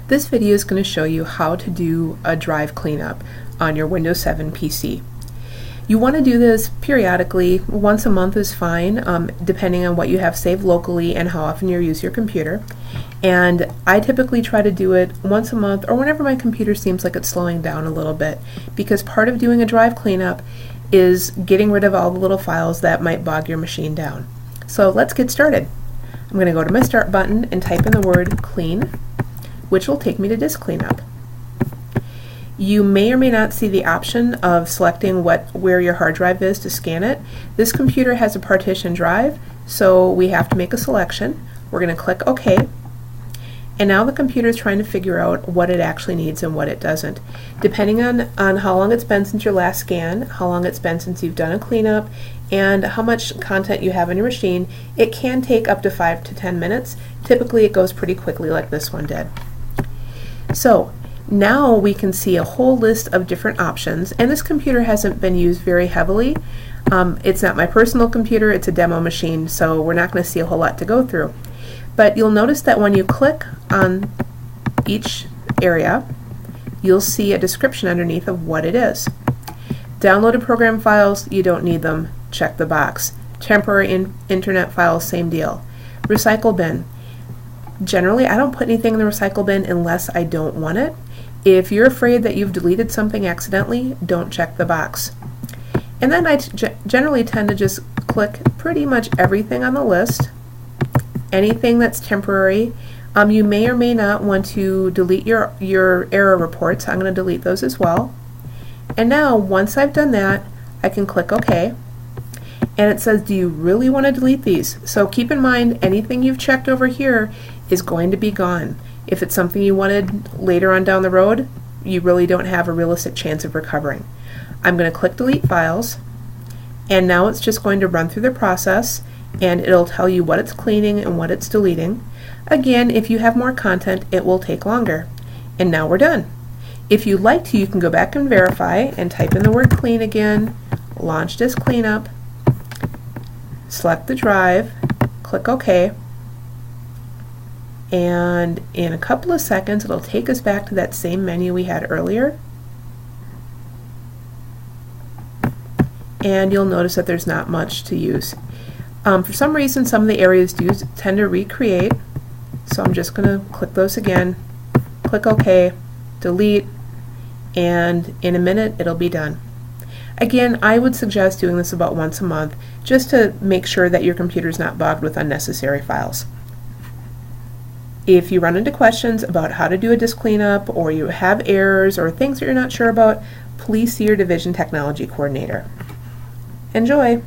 This video is going to show you how to do a drive cleanup on your Windows 7 PC. You want to do this periodically. Once a month is fine, depending on what you have saved locally and how often you use your computer. And I typically try to do it once a month or whenever my computer seems like it's slowing down a little bit, because part of doing a drive cleanup is getting rid of all the little files that might bog your machine down. So let's get started. I'm going to go to my Start button and type in the word clean, which will take me to disk cleanup. You may or may not see the option of selecting where your hard drive is to scan it. This computer has a partition drive, so we have to make a selection. We're going to click OK. And now the computer is trying to figure out what it actually needs and what it doesn't. Depending on how long it's been since your last scan, how long it's been since you've done a cleanup, and how much content you have on your machine, it can take up to 5 to 10 minutes. Typically it goes pretty quickly like this one did. So now we can see a whole list of different options, and this computer hasn't been used very heavily. It's not my personal computer, it's a demo machine, so we're not going to see a whole lot to go through. But you'll notice that when you click on each area, you'll see a description underneath of what it is. Downloaded program files, you don't need them, check the box. Temporary internet files, same deal. Recycle bin. Generally, I don't put anything in the recycle bin unless I don't want it. If you're afraid that you've deleted something accidentally, don't check the box. And then I generally tend to just click pretty much everything on the list. Anything that's temporary. You may or may not want to delete your error reports. I'm going to delete those as well. And now, once I've done that, I can click OK. And it says, do you really want to delete these? So keep in mind, anything you've checked over here is going to be gone. If it's something you wanted later on down the road, you really don't have a realistic chance of recovering. I'm going to click Delete Files, and now it's just going to run through the process, and it'll tell you what it's cleaning and what it's deleting. Again, if you have more content, it will take longer. And now we're done. If you'd like to, you can go back and verify and type in the word clean again, launch disk cleanup, select the drive, click OK, and in a couple of seconds it'll take us back to that same menu we had earlier, and you'll notice that there's not much to use. For some reason some of the areas do tend to recreate, so I'm just going to click those again, click OK, delete, and in a minute it'll be done. Again, I would suggest doing this about once a month, just to make sure that your computer is not bogged with unnecessary files. If you run into questions about how to do a disk cleanup, or you have errors or things that you're not sure about, please see your Division Technology Coordinator. Enjoy!